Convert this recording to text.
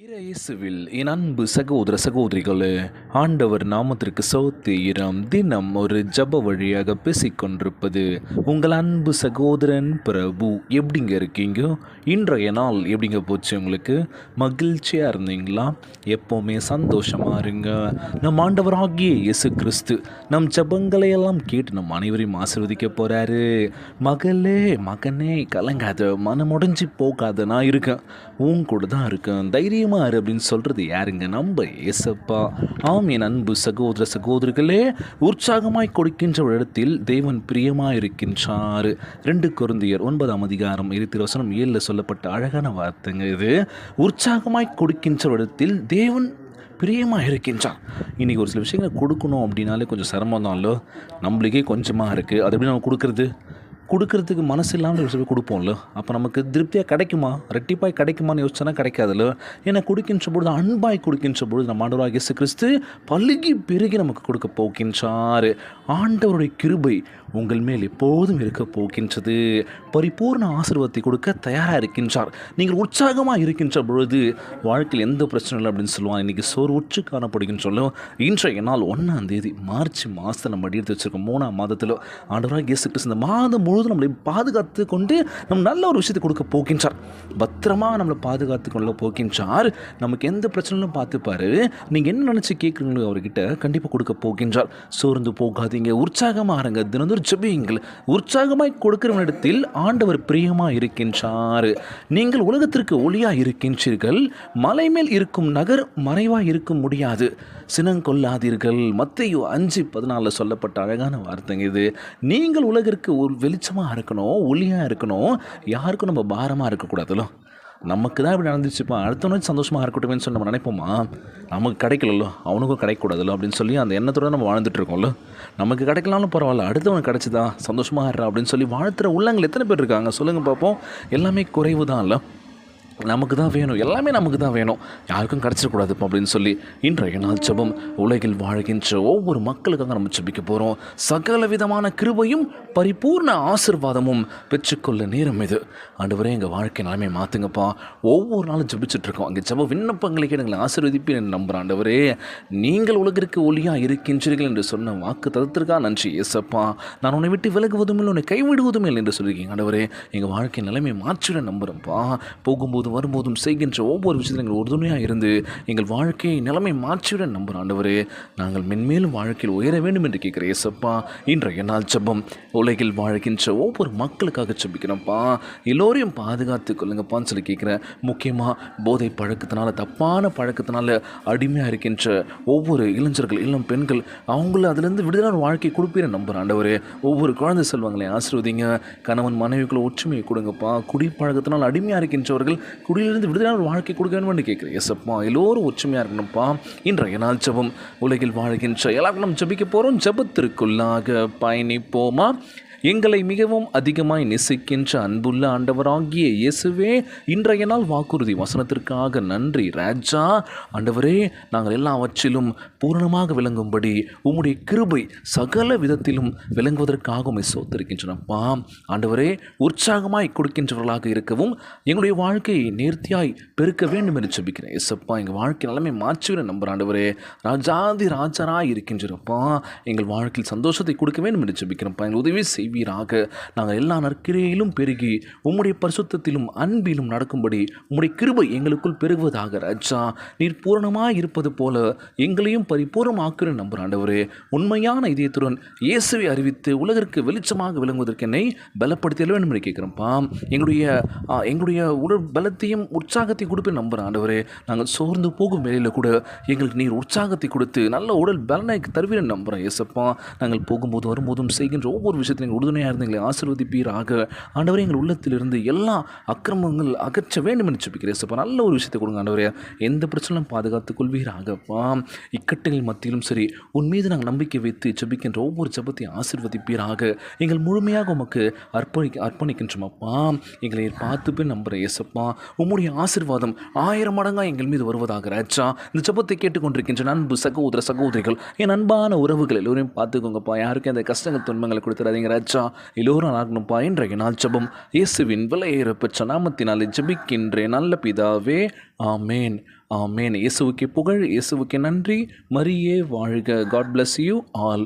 இயேசுவில் என் அன்பு சகோதர சகோதரிகளே, ஆண்டவர் நாமத்திற்கு ஸ்தோத்திரம். தினம் ஒரு ஜப வழியாக பேசிக்கொண்டிருப்பது உங்கள் அன்பு சகோதரன் பிரபு. எப்படிங்க இருக்கீங்க? இன்றைய நாள் எப்படிங்க போச்சு? உங்களுக்கு மகிழ்ச்சியாக இருந்தீங்களா? எப்போவுமே சந்தோஷமாக இருங்க. நம் ஆண்டவராகிய இயேசு கிறிஸ்து நம் ஜபங்களை எல்லாம் கேட்டு நம் அனைவரையும் ஆசீர்வதிக்க போகிறாரு. மகளே மகனே கலங்காத, மனமுடைஞ்சி போகாத, நான் இருக்கேன், உன் கூட தான் இருக்கேன், தைரியம் அப்படின்னு சொல்றது யாருங்க? நம்ம ஏசப்பா. ஆம் என் அன்பு சகோதர சகோதரிகளே, உற்சாகமாய் கொடுக்கின்ற இடத்தில் தேவன் பிரியமாய் இருக்கின்றார். 2 கொரிந்தியர் 9:7 சொல்லப்பட்ட அழகான வார்த்தைங்க இது. உற்சாகமாய் கொடுக்கின்ற இடத்தில் தேவன் பிரியமாக இருக்கின்றான். இன்றைக்கி ஒரு சில விஷயங்களை கொடுக்கணும் அப்படின்னாலே கொஞ்சம் சிரமம் தான்ல, நம்மளுக்கே கொஞ்சமாக இருக்குது. அது எப்படி நம்ம கொடுக்கறதுக்கு மனசு இல்லாமல் ஒரு சில கொடுப்போம்ல, அப்போ நமக்கு திருப்தியாக கிடைக்குமா, ரெட்டிப்பாய் கிடைக்குமான்னு யோசிச்சோன்னா கிடைக்காதுல்ல. ஏன்னா கொடுக்கின்ற பொழுது, அன்பாய் கொடுக்கின்ற பொழுது நம்ம ஆண்டவராகிய இயேசு கிறிஸ்து பலுகி பெருகி நமக்கு கொடுக்க போகின்றார். ஆண்டவருடைய கிருபை உங்கள் மேல் எப்போதும் இருக்க போகின்றது. பரிபூர்ண ஆசீர்வாதத்தை கொடுக்க தயாராக இருக்கின்றார். நீங்கள் உற்சாகமாக இருக்கின்ற பொழுது வாழ்க்கையில் எந்த பிரச்சனை இல்லை அப்படின்னு சொல்லுவாங்க. இன்றைக்கி சோறு உற்று காணப்படுகின்றோம். இன்றைய நாள் 1ஆம் தேதி மார்ச் மாதத்தில் நம்ம எடுத்து வச்சுருக்கோம். 3ஆம் மாதத்தில் ஆண்டவராகிய இயேசு கிறிஸ்து இந்த மாதம் முழுவதும் நம்மளை பாதுகாத்து கொண்டு நம்ம நல்ல ஒரு விஷயத்தை கொடுக்க போகின்றார். பத்திரமா நம்மளை பாதுகாத்து கொள்ள போகின்றார். நமக்கு எந்த பிரச்சனையும் பார்த்துப்பாரு. நீங்கள் என்ன நினச்சி கேட்குறீங்களோ அவர்கிட்ட கண்டிப்பாக கொடுக்க போகின்றார். சோர்ந்து போகாதீங்க, உற்சாகமாக இருங்க, தினந்தோறும் ஜெபியுங்கள். உற்சாகமாய் கொடுக்கிறவனிடத்தில் ஆண்டவர் பிரியமாக இருக்கின்றார். நீங்கள் உலகத்திற்கு ஒளியாக இருக்கின்றீர்கள். மலை மேல் இருக்கும் நகர் மறைவாக இருக்க முடியாது. சினங்கொள்ளாதீர்கள். மத்தேயு 5:14 சொல்லப்பட்ட அழகான வார்த்தைங்க இது. நீங்கள் உலகிற்கு ஒரு வெளிச்சமாக இருக்கணும், ஒளியாக இருக்கணும். யாருக்கும் நம்ம பாரமாக இருக்கக்கூடாதுல்ல. நமக்கு தான் இப்படி நடந்துச்சுப்பா, அடுத்தவனுக்கு சந்தோஷமாக இருக்கட்டும்னு சொல்லி நம்ம நினைப்போமா? நமக்கு கிடைக்கலല്ലോ, அவனுக்கும் கிடைக்கக்கூடாதுல்ல அப்படின்னு சொல்லி அந்த எண்ணத்தோடு நம்ம வாழ்ந்துட்டுருக்கோம்ல. நமக்கு கிடைக்கலாம்னு பரவாயில்ல, அடுத்தவனுக்கு கிடைச்சிதா சந்தோஷமாக இருறா அப்படின்னு சொல்லி வாழ்த்துற உள்ளங்கள் எத்தனை பேர் இருக்காங்க சொல்லுங்கள் பார்ப்போம். எல்லாமே குறைவு தான் இல்லை, நமக்கு தான் வேணும், எல்லாமே நமக்கு தான் வேணும், யாருக்கும் கிடச்சிடக்கூடாது அப்படின்னு சொல்லி இன்றைய நாள் ஜெபம். உலகில் வாழ்கின்ற ஒவ்வொரு மக்களுக்காக நம்ம ஜெபிக்க போகிறோம். சகல விதமான கிருபையும் பரிபூர்ண ஆசீர்வாதமும் பெற்றுக்கொள்ள நேரம் இது. ஆண்டவரே எங்கள் வாழ்க்கை நிலைமை மாற்றுங்கப்பா. ஒவ்வொரு நாளும் ஜெபிச்சுட்ருக்கோம். அங்கே ஜெப விண்ணப்பங்களுக்கு எங்களை ஆசீர்வதிப்பேன் என்று நம்புகிறேன். ஆண்டவரே, நீங்கள் உலகிற்கு ஒளியாக இருக்கின்றீர்கள் என்று சொன்ன வாக்கு தரத்திற்காக நன்றி ஏசப்பா. நான் உன்னை விட்டு விலகுவதும் இல்லை, உன்னை கைவிடுவதும் இல்லை என்று சொல்லியிருக்கீங்க. ஆண்டவரே, எங்கள் வாழ்க்கை நிலைமை மாற்றிட நம்புகிறோம்ப்பா. போகும்போது வரும்போதும் செய்கின்ற ஒவ்வொரு விஷயத்தில் எங்கள் உறுதுணையாக இருந்து எங்கள் வாழ்க்கையை நிலைமை மாற்றிவிட நம்புகிறோம். ஆண்டவரே, நாங்கள் மென்மேலும் வாழ்க்கையில் உயர வேண்டும் என்று கேட்குற ஏசப்பா. இன்றைய நாள் ஜெபம். உலகில் வாழ்கின்ற ஒவ்வொரு மக்களுக்காக ஜெபிக்கிறோம்ப்பா. எல்லோரையும் பாதுகாத்து கொள்ளுங்கப்பான்னு சொல்லி கேட்குறேன். முக்கியமாக போதை பழக்கத்தினால, தப்பான பழக்கத்தினால அடிமையாக இருக்கின்ற ஒவ்வொரு இளைஞர்கள், இளம் பெண்கள், அவங்கள அதிலிருந்து விடுதலான வாழ்க்கை கொடுப்பீர நம்புகிறேன். ஆண்டவரே, ஒவ்வொரு குழந்தை செல்வங்களையும் ஆசீர்வதிங்க. கணவன் மனைவிக்குள்ள ஒற்றுமையை கொடுங்கப்பா. குடிப்பழக்கத்தினால் அடிமையாக இருக்கின்றவர்கள் குடியிலிருந்து விடுதலான ஒரு வாழ்க்கை கொடுக்க வேணும்னு கேட்குறேன் ஏசப்பா. எல்லோரும் ஒற்றுமையாக இருக்கணும்ப்பா. இன்றைய நாள் ஜெபம். உலகில் வாழ்கின்ற எல்லாருக்கும் நம்ம ஜெபிக்க போகிறோம். ஜெபத்திற்குள்ளாக பயணிப்போமா? எங்களை மிகவும் அதிகமாய் நேசிக்கின்ற அன்புள்ள ஆண்டவராகிய இயேசுவே, இன்றைய நாள் வாக்குறுதி வசனத்திற்காக நன்றி ராஜா. ஆண்டவரே, நாங்கள் எல்லாவற்றிலும் பூரணமாக விளங்கும்படி உம்முடைய கிருபை சகல விதத்திலும் விளங்குவதற்காக உம்மை ஸ்தோத்திரிக்கின்றனப்பா. ஆண்டவரே, உற்சாகமாய் கொடுக்கின்றவர்களாக இருக்கவும் எங்களுடைய வாழ்க்கையை நேர்த்தியாய் பெருக்க வேண்டும் என்று ஜெபிக்கிறேன் ஏசப்பா. எங்கள் வாழ்க்கை நிலைமை மாற்றிவிட நம்புகிறேன். ஆண்டவரே, ராஜாதி ராஜராய் இருக்கின்றப்பா, எங்கள் வாழ்க்கையில் சந்தோஷத்தை கொடுக்க வேண்டும் என்று ஜெபிக்கிறோம்ப்பா. எங்கள் உதவி செய்வீராக. நாங்கள் எல்லா நற்கிரையிலும் பெருகி உம்முடைய பரிசுத்தத்திலும் அன்பிலும் நடக்கும்படி உம்முடைய கிருபை எங்களுக்குள் பெருகுவதாக ராஜா. நீர் பூரணமாய் இருப்பது போல எங்களையும் பரிபூர்ணமாக்குற நம்புகிறேன். ஆண்டவரே, உண்மையான இதயத்துடன் இயேசுவை அறிவித்து உலகிற்கு வெளிச்சமாக விளங்குவதற்கு என்னை பலப்படுத்த வேண்டும் என்று கேட்குறோம்ப்பா. எங்களுடைய உடல் பலத்தையும் உற்சாகத்தை கொடுப்பேன் நம்புகிறேன். ஆண்டவரே, நாங்கள் சோர்ந்து போகும் வேலையில் கூட எங்களுக்கு நீர் உற்சாகத்தை கொடுத்து நல்ல உடல் பலனை தருவீர் நம்புகிறேன் ஏசப்பா. நாங்கள் போகும்போது வரும்போதும் செய்கின்ற ஒவ்வொரு விஷயத்தையும் உறுதுணையாக இருந்து எங்களை ஆசீர்வதிப்பீராக. ஆண்டவரே, எங்கள் உள்ளத்திலிருந்து எல்லா அக்கிரமங்கள் அகற்ற வேண்டும் என்று ஜெபிக்கிறேன் ஏசப்பா. நல்ல ஒரு விஷயத்தை கொடுங்க ஆண்டவரே. எந்த பிரச்சனையும் பாதுகாத்துக் கொள்வீராகப்பா. இக்கட்டுகள் மத்தியிலும் சரி, உன் மீது நாங்கள் நம்பிக்கை வைத்து ஜெபிக்கின்ற ஒவ்வொரு ஜெபத்தையும் ஆசீர்வதிப்பீராக. எங்கள் முழுமையாக உமக்கு அர்ப்பணிக்கின்றோமப்பா. எங்களை பார்த்துப்பே நம்புகிறேன் ஏசப்பா. உம்முடைய ஆசீர்வாதம் 1000 மடங்காக எங்கள் மீது வருவதாக ராஜா. இந்த ஜெபத்தை கேட்டுக்கொண்டிருக்கின்ற அன்பு சகோதர சகோதரிகள், என் அன்பான உறவுகள் எல்லோரையும் பார்த்துக்கோங்கப்பா. யாருக்கும் அந்த கஷ்டங்கள் துன்பங்களை கொடுத்துறாதீங்க ராஜா. எல்லோரும் ஆகணும்ப்பா. இன்றைய நாள் ஜெபம் இயேசுவின் விலையேற பெற்ற நாமத்தினாலே ஜெபிக்கின்றேன் நல்ல பிதாவே, ஆமேன். ஆமேன். இயேசுவுக்கே புகழ், இயேசுவுக்கே நன்றி. மரியே வாழ்க. God bless you all.